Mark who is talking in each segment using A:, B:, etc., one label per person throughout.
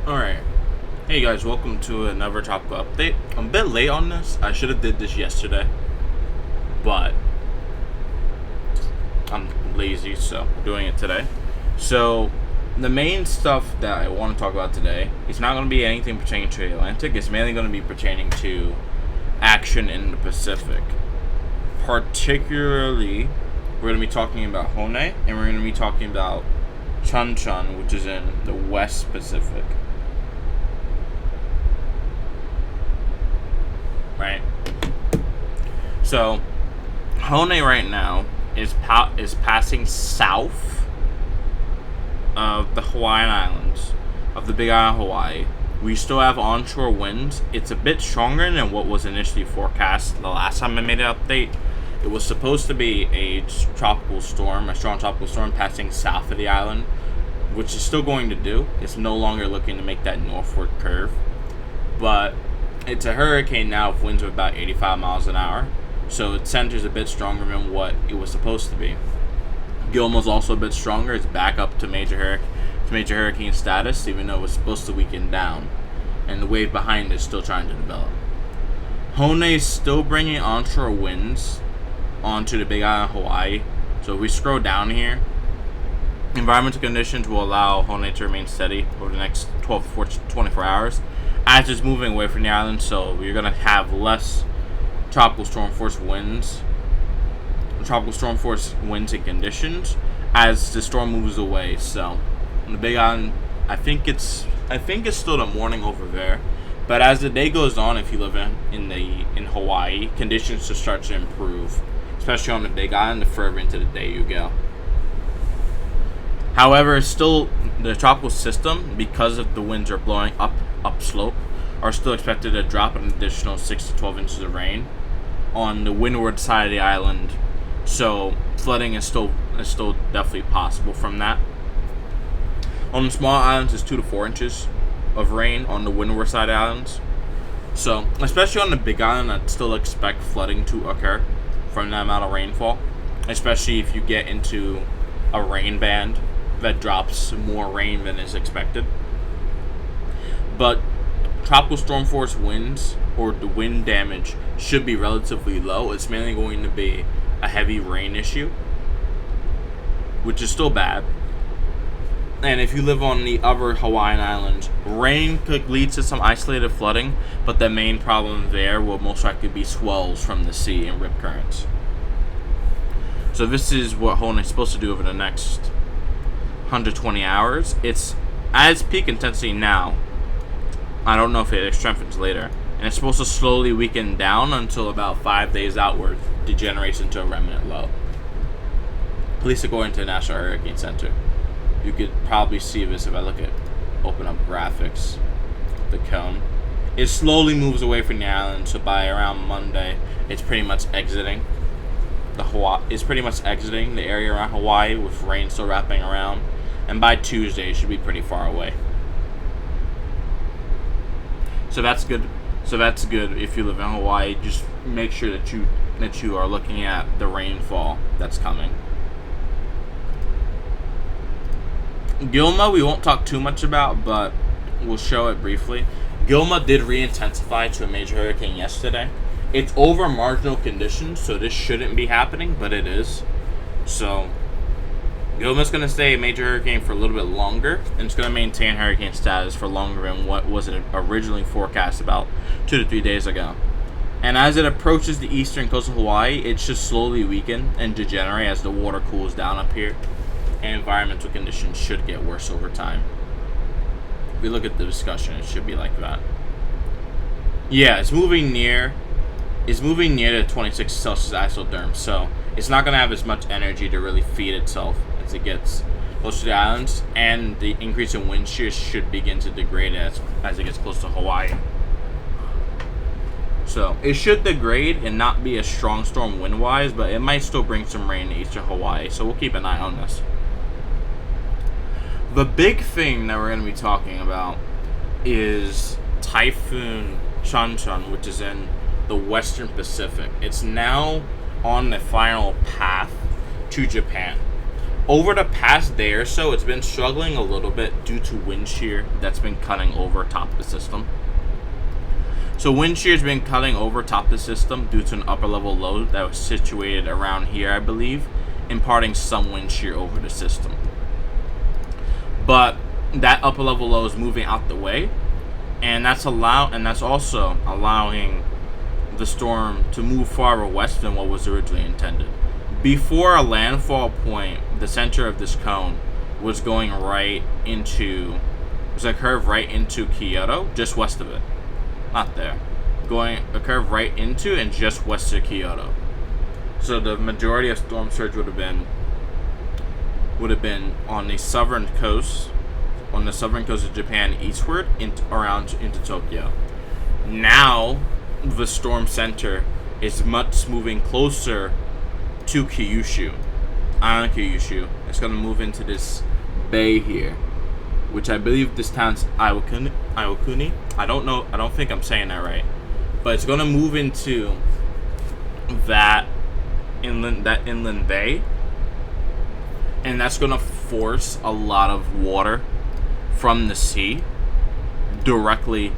A: Alright. Hey guys, welcome to another tropical update. I'm a bit late on this. I should have did this yesterday. But I'm lazy, so I'm doing it today. So the main stuff that I want to talk about today is not going to be anything pertaining to the Atlantic. It's mainly going to be pertaining to action in the Pacific. Particularly, we're going to be talking about Hone, and we're going to be talking about Shanshan, which is in the West Pacific. Right. So, Hone right now is passing south of the Hawaiian Islands, of the Big Island of Hawaii. We still have onshore winds. It's a bit stronger than what was initially forecast the last time I made an update. It was supposed to be a tropical storm, a strong tropical storm passing south of the island, which is still going to do. It's no longer looking to make that northward curve, but it's a hurricane now with winds of about 85 miles an hour, so its center is a bit stronger than what it was supposed to be. Gilma's also a bit stronger. It's back up to major hurricane status, even though it was supposed to weaken down, and the wave behind it is still trying to develop. Hone is still bringing onshore winds onto the Big Island of Hawaii, so if we scroll down here, environmental conditions will allow Hone to remain steady over the next 12 to 24 hours. As it's moving away from the island, so you're going to have less tropical storm force winds and conditions as the storm moves away. So on the Big Island, I think it's still the morning over there, but as the day goes on, if you live in Hawaii, conditions just start to improve, especially on the Big Island the further into the day you go. However, still the tropical system, because of the winds are blowing upslope, are still expected to drop an additional 6 to 12 inches of rain on the windward side of the island. So flooding is still definitely possible from that. On the small islands, it's 2 to 4 inches of rain on the windward side of the islands. So especially on the Big Island, I'd still expect flooding to occur from that amount of rainfall, especially if you get into a rain band that drops more rain than is expected. But tropical storm force winds, or the wind damage, should be relatively low. It's mainly going to be a heavy rain issue, which is still bad. And if you live on the other Hawaiian Islands, rain could lead to some isolated flooding, but the main problem there will most likely be swells from the sea and rip currents. So this is what Hone is supposed to do over the next 120 hours. It's at its peak intensity now. I don't know if it strengthens later. And it's supposed to slowly weaken down until about 5 days outward degenerates into a remnant low. At least according to the National Hurricane Center. You could probably see this if I open up graphics. The cone. It slowly moves away from the island, so by around Monday, it's pretty much exiting the area around Hawaii, with rain still wrapping around. And by Tuesday, it should be pretty far away. So that's good. If you live in Hawaii. Just make sure that you are looking at the rainfall that's coming. Gilma, we won't talk too much about, but we'll show it briefly. Gilma did re-intensify to a major hurricane yesterday. It's over marginal conditions, so this shouldn't be happening, but it is. So Gilma's going to stay a major hurricane for a little bit longer, and it's going to maintain hurricane status for longer than what was originally forecast about 2 to 3 days ago. And as it approaches the eastern coast of Hawaii, it should slowly weaken and degenerate as the water cools down up here, and environmental conditions should get worse over time. If we look at the discussion, it should be like that. Yeah, it's moving near the 26 Celsius isotherm, so it's not going to have as much energy to really feed itself as it gets close to the islands, and the increase in wind shear should begin to degrade as it gets close to Hawaii. So it should degrade and not be a strong storm wind-wise, but it might still bring some rain to eastern Hawaii, so we'll keep an eye on this. The big thing that we're going to be talking about is Typhoon Shanshan, which is in the Western Pacific. It's now on the final path to Japan. Over the past day or so, it's been struggling a little bit due to wind shear that's been cutting over top of the system. So wind shear has been cutting over top of the system due to an upper level low that was situated around here, I believe, imparting some wind shear over the system. But that upper level low is moving out the way, and that's also allowing the storm to move farther west than what was originally intended. Before a landfall point, the center of this cone was going right into, there's a curve right into Kyoto, just west of it. Not there. Going a curve right into and just west of Kyoto. So the majority of storm surge would have been on the southern coast, of Japan eastward around into Tokyo. Now the storm center is much moving closer to Kyushu, island Kyushu. It's going to move into this bay here, which I believe this town's Iwakuni. I don't know. I don't think I'm saying that right, but it's going to move into that inland bay, and that's going to force a lot of water from the sea directly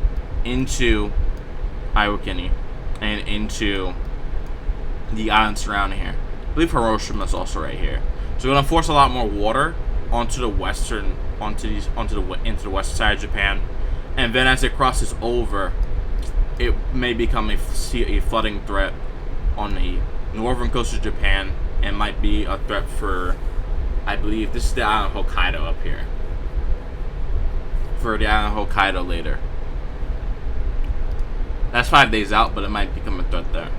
A: into Iwakuni and into the islands surrounding here. I believe Hiroshima is also right here. So we're gonna force a lot more water onto the western, into the west side of Japan, and then as it crosses over, it may become a flooding threat on the northern coast of Japan, and might be a threat for, I believe this is the island of Hokkaido up here. For the island of Hokkaido later. That's 5 days out, but it might become a threat there.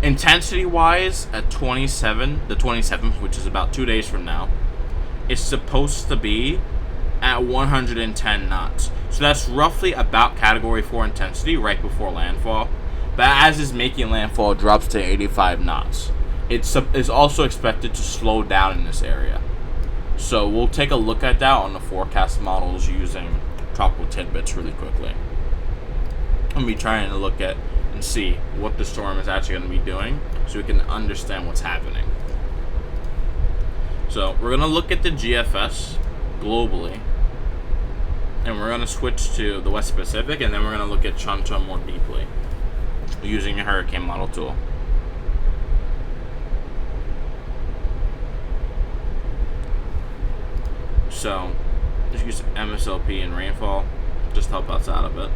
A: Intensity wise, at the 27th, which is about 2 days from now, it's supposed to be at 110 knots. So that's roughly about category 4 intensity right before landfall. But as it's making landfall, it drops to 85 knots. It's also expected to slow down in this area. So we'll take a look at that on the forecast models using tropical tidbits really quickly. I'm be trying to look at and see what the storm is actually going to be doing so we can understand what's happening. So we're going to look at the GFS globally, and we're going to switch to the West Pacific, and then we're going to look at Shanshan more deeply using a hurricane model tool. So just use MSLP and rainfall just to help us out a bit.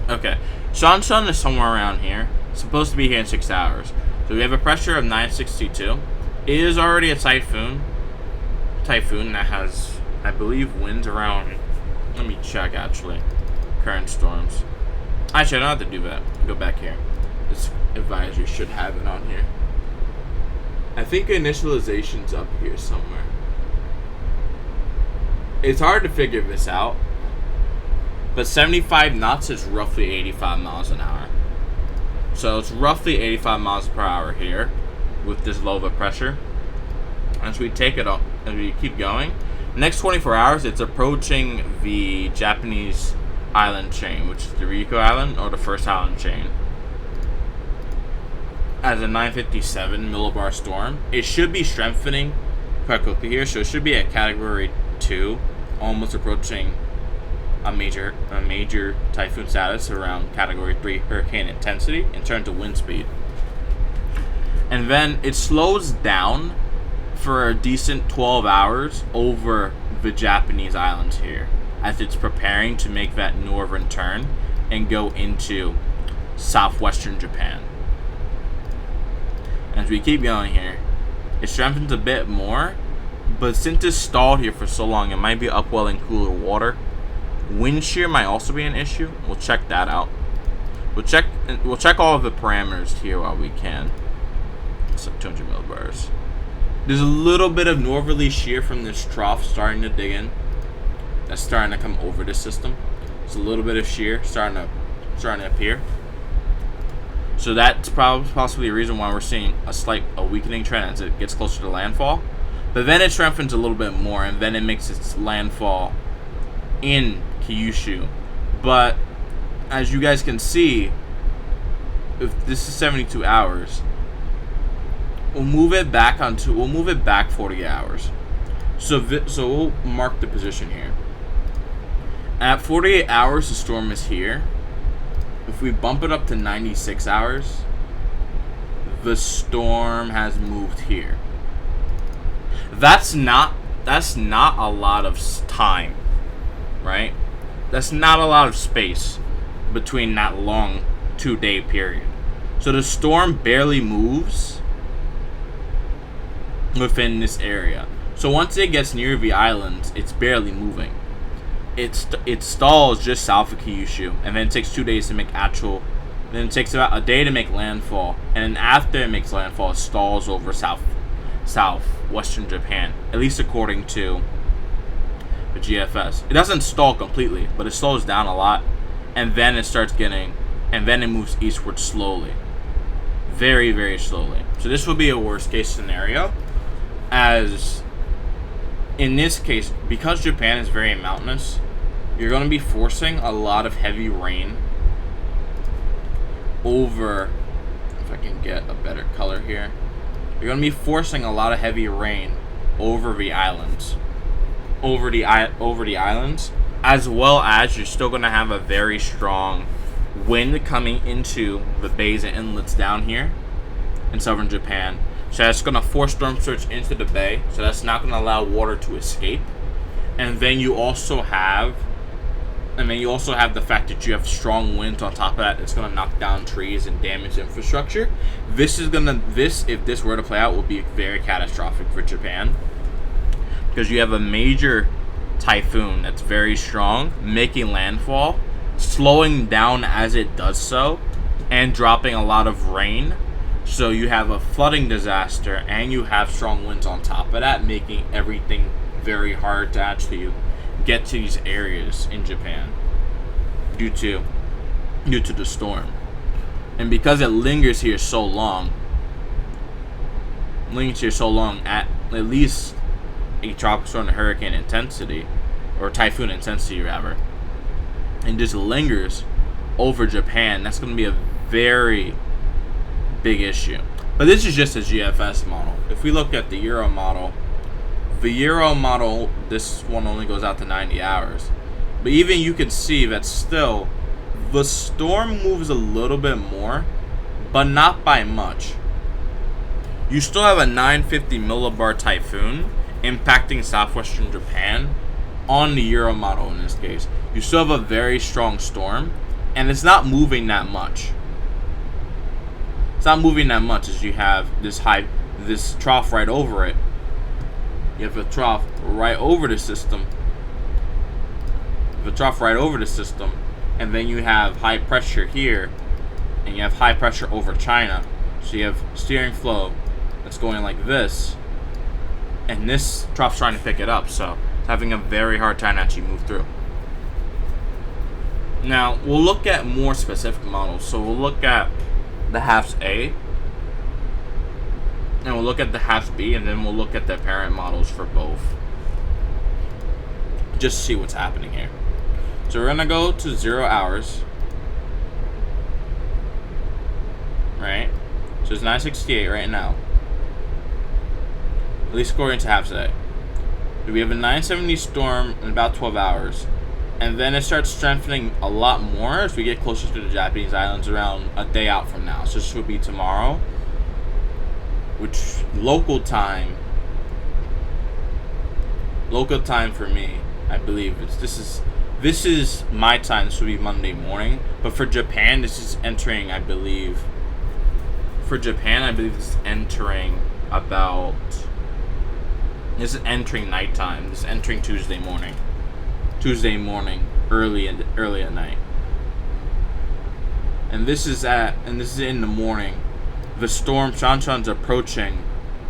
A: Okay, Shanshan is somewhere around here. It's supposed to be here in 6 hours. So we have a pressure of 962. It is already a typhoon. Typhoon that has, I believe, winds around. Let me check actually. Current storms. Actually, I don't have to do that. Go back here. This advisory should have it on here. I think initialization's up here somewhere. It's hard to figure this out. But 75 knots is roughly 85 miles an hour. So it's roughly 85 miles per hour here with this low of a pressure. As we take it up, as we keep going, next 24 hours, it's approaching the Japanese island chain, which is the Ryukyu Island, or the first island chain. As a 957 millibar storm, it should be strengthening quite quickly here. So it should be at category 2, almost approaching a major typhoon status around category 3 hurricane intensity in terms of wind speed. And then it slows down for a decent 12 hours over the Japanese islands here as it's preparing to make that northern turn and go into southwestern Japan. As we keep going here, it strengthens a bit more, but since it's stalled here for so long, it might be upwelling cooler water. Wind shear might also be an issue. We'll check that out. We'll check all of the parameters here while we can. So 200 millibars. There's a little bit of northerly shear from this trough starting to dig in. That's starting to come over this system. It's a little bit of shear starting to appear. So that's possibly a reason why we're seeing a weakening trend as it gets closer to landfall. But then it strengthens a little bit more, and then it makes its landfall in Kyushu. But as you guys can see, if this is 72 hours, we'll move it back 40 hours. So we'll mark the position here. At 48 hours, the storm is here. If we bump it up to 96 hours, the storm has moved here. That's not a lot of time, right? That's not a lot of space between that long 2-day period. So the storm barely moves within this area. So once it gets near the islands, it's barely moving. It stalls just south of Kyushu, and then it takes 2 days to make actual. Then it takes about a day to make landfall, and then after it makes landfall, it stalls over southwestern Japan, at least according to the GFS. It doesn't stall completely, but it slows down a lot, and then it moves eastward slowly, very, very slowly. So this would be a worst case scenario, as in this case, because Japan is very mountainous, you're going to be forcing a lot of heavy rain over, if I can get a better color here, you're going to be forcing a lot of heavy rain over the islands, as well as you're still going to have a very strong wind coming into the bays and inlets down here in southern Japan. So that's going to force storm surge into the bay, so that's not going to allow water to escape. And then you also have the fact that you have strong winds on top of that. It's going to knock down trees and damage infrastructure. If this were to play out, would be very catastrophic for Japan, because you have a major typhoon that's very strong making landfall, slowing down as it does so, and dropping a lot of rain. So you have a flooding disaster, and you have strong winds on top of that, making everything very hard to actually get to these areas in Japan due to the storm. And because it lingers here so long, at least a tropical storm hurricane intensity, or typhoon intensity rather, and just lingers over Japan, that's going to be a very big issue. But this is just a GFS model. If we look at the Euro model, this one only goes out to 90 hours. But even you can see that still, the storm moves a little bit more, but not by much. You still have a 950 millibar typhoon impacting southwestern Japan on the Euro model in this case. You still have a very strong storm, and it's not moving that much. It's not moving that much as you have this trough right over it. You have a trough right over the system. And then you have high pressure here, and you have high pressure over China. So you have steering flow that's going like this, and this trough's trying to pick it up, so it's having a very hard time to actually move through. Now, we'll look at more specific models. So we'll look at the halves A, and we'll look at the halves B, and then we'll look at the parent models for both, just to see what's happening here. So we're gonna go to 0 hours, right? So it's 968 right now, at least according to halves A. We have a 970 storm in about 12 hours, and then it starts strengthening a lot more as we get closer to the Japanese Islands around a day out from now. So this would be tomorrow, which local time for me, I believe this is my time. This would be Monday morning, but for Japan, this is entering, I believe. For Japan, I believe this is entering about. This is entering nighttime. This is entering Tuesday morning. Early at night. And this is in the morning. The storm Shanshan's approaching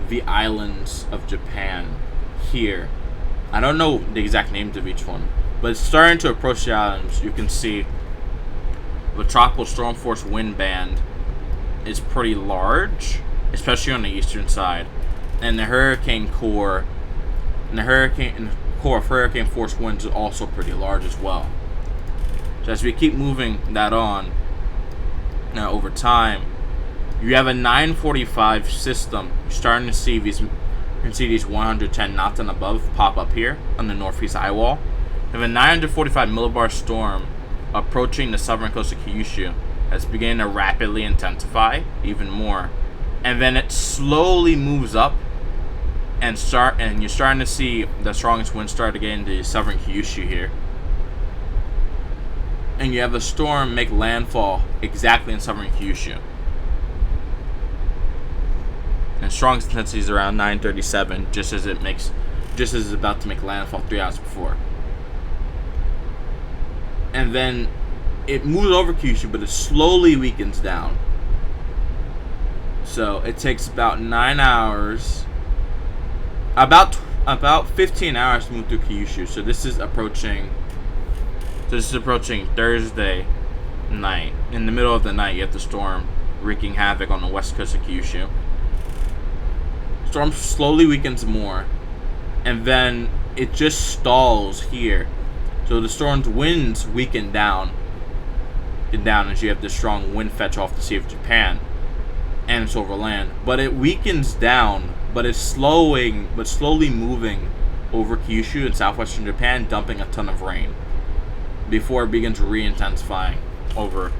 A: the islands of Japan here. I don't know the exact names of each one, but it's starting to approach the islands. You can see the tropical storm force wind band is pretty large, especially on the eastern side, and the hurricane core of hurricane force winds is also pretty large as well. So as we keep moving that on now over time, You have a 945 system. You're starting to see these. You can see these 110 knots and above pop up here on the northeast eye wall. You have a 945 millibar storm approaching the southern coast of Kyushu. That's beginning to rapidly intensify even more, and then it slowly moves up and you're starting to see the strongest wind start to get into southern Kyushu here. And you have the storm make landfall exactly in southern Kyushu. And strongest intensity is around 937, just as it's about to make landfall 3 hours before. And then it moves over Kyushu, but it slowly weakens down. So it takes about 9 hours, about 15 hours to move through Kyushu. So this is approaching Thursday night. In the middle of the night, you have the storm wreaking havoc on the west coast of Kyushu. Storm slowly weakens more, and then it just stalls here. So the storm's winds weaken down as you have this strong wind fetch off the Sea of Japan, and it's over land. But it weakens down, but it's slowly moving over Kyushu in southwestern Japan, dumping a ton of rain before it begins re-intensifying over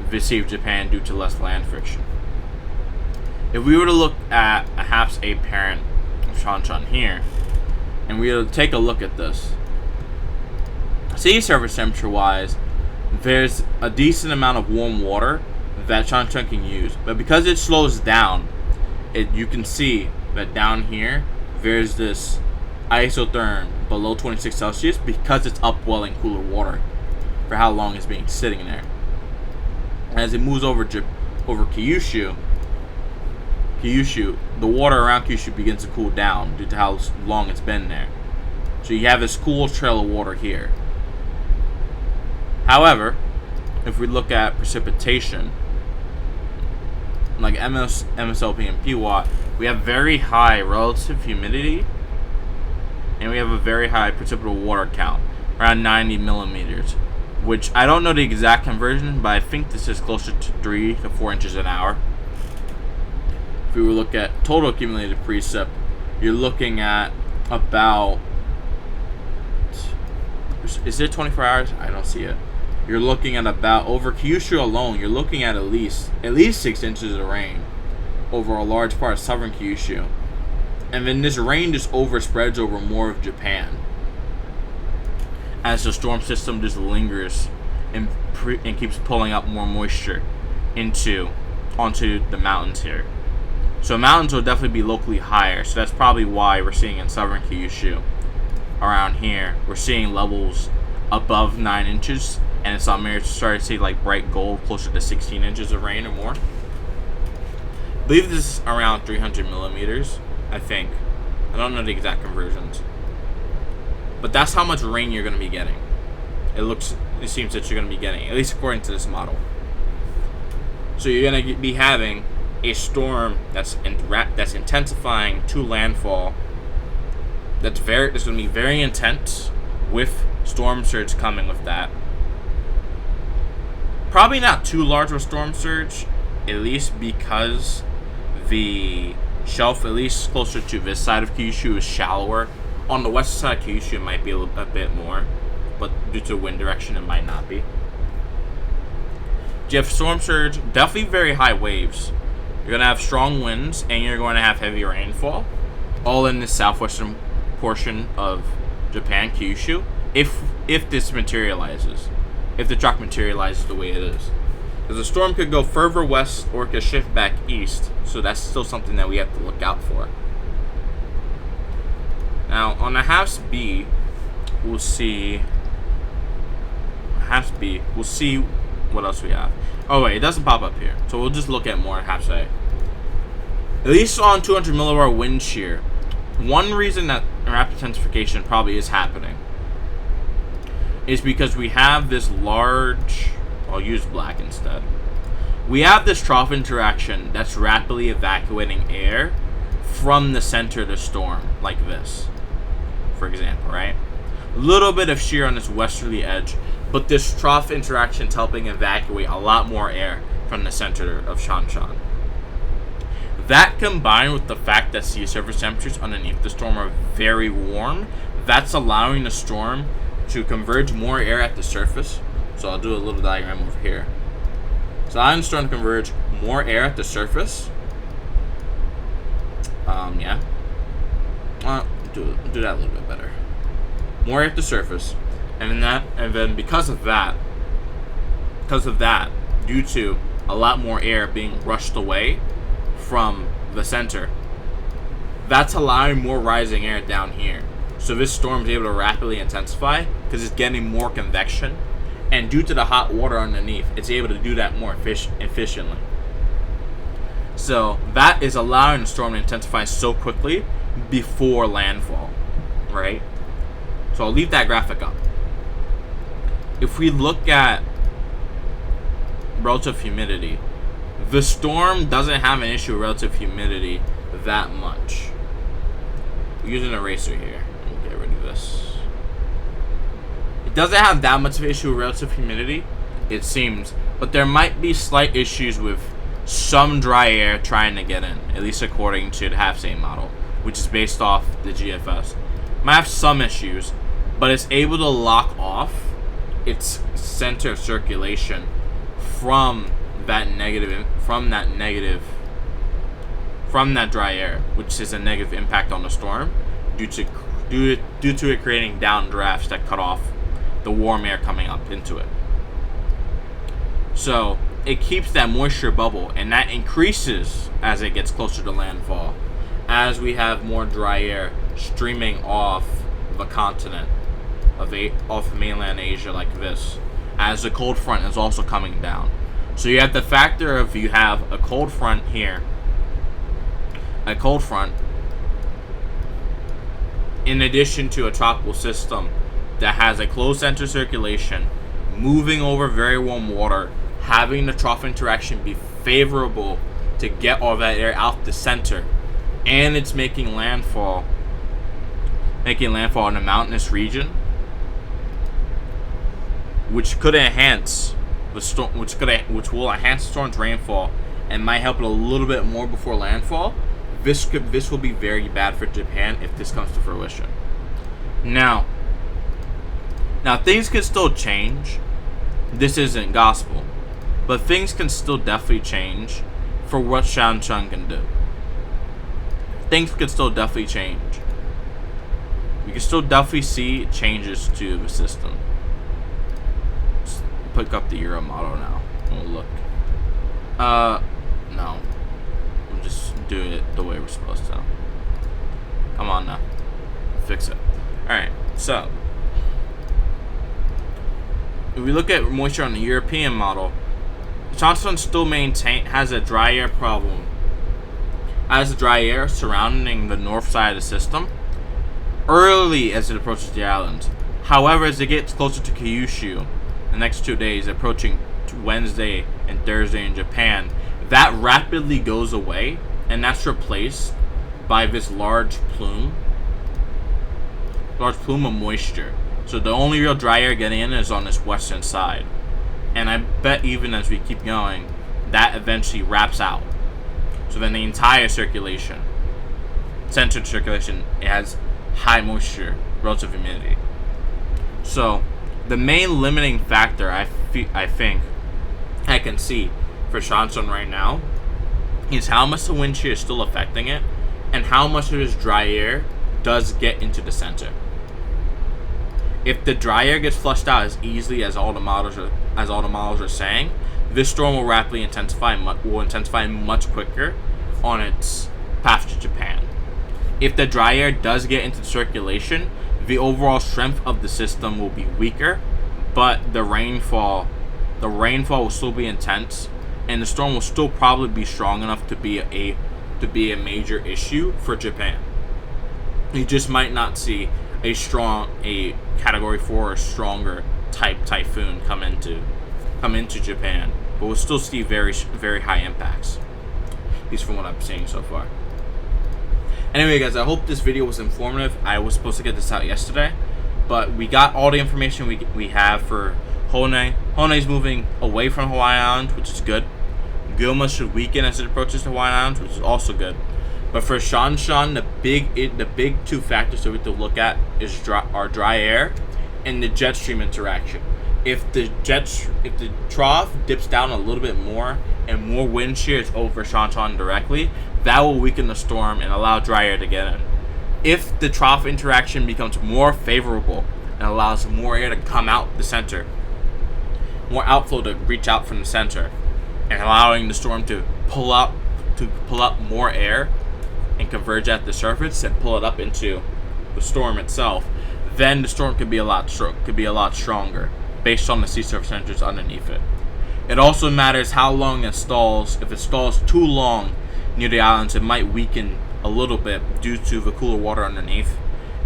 A: the Sea of Japan due to less land friction. If we were to look at perhaps a parent of Shanshan here, and we were to take a look at this, sea surface temperature wise, there's a decent amount of warm water that Shanshan can use, but because it slows down, you can see that down here there's this isotherm below 26 Celsius because it's upwelling cooler water for how long it's been sitting there. As it moves over Kyushu, the water around Kyushu begins to cool down due to how long it's been there. So you have this cool trail of water here. However, if we look at precipitation, like MSLP and PWatt, we have very high relative humidity, and we have a very high precipitable water count, around 90 millimeters, which I don't know the exact conversion, but I think this is closer to 3 to 4 inches an hour. If we were to look at total accumulated precip, you're looking at about, is it 24 hours? I don't see it. You're looking at about, over Kyushu alone, you're looking at least 6 inches of rain over a large part of southern Kyushu. And then this rain just overspreads over more of Japan as the storm system just lingers and keeps pulling up more moisture onto the mountains here. So mountains will definitely be locally higher, so that's probably why we're seeing in southern Kyushu, around here, we're seeing levels above 9 inches, and in some areas starting to see like bright gold closer to 16 inches of rain or more. I believe this is around 300 millimeters, I think. I don't know the exact conversions. But that's how much rain you're going to be getting. It seems that you're going to be getting, at least according to this model. So you're going to be having a storm that's intensifying to landfall. That's going to be very intense, with storm surge coming with that. Probably not too large of a storm surge, at least because the shelf, at least closer to this side of Kyushu, is shallower. On the west side of Kyushu, it might be a bit more, but due to wind direction, it might not be. You have storm surge, definitely very high waves. You're going to have strong winds, and you're going to have heavy rainfall, all in the southwestern portion of Japan, Kyushu, if this materializes. If the trough materializes the way it is. Because the storm could go further west or it could shift back east, so that's still something that we have to look out for. Now, on the HAPS B, we'll see what else we have. Oh wait, it doesn't pop up here, so we'll just look at more HAPS A. At least on 200 millibar wind shear, one reason that rapid intensification probably is happening is because we have this large, I'll use black instead. We have this trough interaction that's rapidly evacuating air from the center of the storm, like this, for example, right? A little bit of shear on this westerly edge, but this trough interaction is helping evacuate a lot more air from the center of Shanshan. That combined with the fact that sea surface temperatures underneath the storm are very warm, that's allowing the storm to converge more air at the surface. So I'll do a little diagram over here. So allowing the storm to converge more air at the surface. Yeah. Do that a little bit better. More air at the surface, and then because of that, due to a lot more air being rushed away from the center, that's allowing more rising air down here. So this storm is able to rapidly intensify because it's getting more convection, and due to the hot water underneath, it's able to do that more efficiently. So that is allowing the storm to intensify so quickly before landfall, right? So I'll leave that graphic up. If we look at relative humidity, the storm doesn't have an issue with relative humidity that much. We're using an eraser here. We'll get rid of this. It doesn't have that much of an issue with relative humidity, it seems, but there might be slight issues with some dry air trying to get in, at least according to the half-state model, which is based off the GFS. Might have some issues, but it's able to lock off its center of circulation from that dry air, which is a negative impact on the storm due to it creating downdrafts that cut off the warm air coming up into it. So it keeps that moisture bubble, and that increases as it gets closer to landfall, as we have more dry air streaming off the continent off mainland Asia like this, as the cold front is also coming down. So you have the factor of you have a cold front here, a cold front, in addition to a tropical system that has a closed center circulation, moving over very warm water, having the trough interaction be favorable to get all that air out the center, and it's making landfall in a mountainous region, which could enhance the storm, which will enhance the storm's rainfall and might help it a little bit more before landfall. This will be very bad for Japan if this comes to fruition. Now things can still change. This isn't gospel, but things can still definitely change for what Shanshan can do. Things can still definitely change. We can still definitely see changes to the system. Let's pick up the Euro model now. We'll look. No. We'll just do it the way we're supposed to. Come on now. Fix it. Alright, so if we look at moisture on the European model, Shanshan still has a dry air problem. Has dry air surrounding the north side of the system early as it approaches the islands. However, as it gets closer to Kyushu, the next 2 days, approaching Wednesday and Thursday in Japan, that rapidly goes away, and that's replaced by this large plume of moisture. So the only real dry air getting in is on this western side. And I bet even as we keep going, that eventually wraps out. So then the entire circulation, centered circulation, it has high moisture, relative humidity. So the main limiting factor I think I can see for Shanshan right now is how much the wind shear is still affecting it, and how much of this dry air does get into the center. If the dry air gets flushed out as easily as all the models are saying, this storm will rapidly intensify much quicker on its path to Japan. If the dry air does get into circulation, the overall strength of the system will be weaker, but the rainfall will still be intense, and the storm will still probably be strong enough to be a major issue for Japan. You just might not see a category 4 or stronger type typhoon come into Japan, but we'll still see very, very high impacts, at least from what I'm seeing so far. Anyway, guys, I hope this video was informative. I was supposed to get this out yesterday, but we got all the information we have for Hone. Hone's moving away from Hawaiian Islands, which is good. Gilma should weaken as it approaches the Hawaiian Islands, which is also good. But for Shanshan, the big two factors that we have to look at is dry air and the jet stream interaction. If the trough dips down a little bit more and more wind shear is over Shanshan directly, that will weaken the storm and allow dry air to get in. If the trough interaction becomes more favorable and allows more air to come out the center, more outflow to reach out from the center, and allowing the storm to pull up more air and converge at the surface and pull it up into the storm itself, then the storm could be a lot stronger based on the sea surface temperatures underneath it. It also matters how long it stalls. If it stalls too long near the islands, it might weaken a little bit due to the cooler water underneath.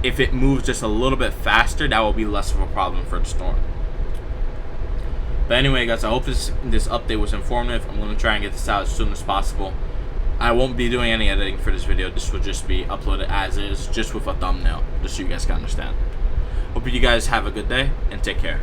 A: If it moves just a little bit faster, that will be less of a problem for the storm. But anyway, guys, I hope this update was informative. I'm going to try and get this out as soon as possible. I won't be doing any editing for this video. This will just be uploaded as is, just with a thumbnail, just so you guys can understand. Hope you guys have a good day, and take care.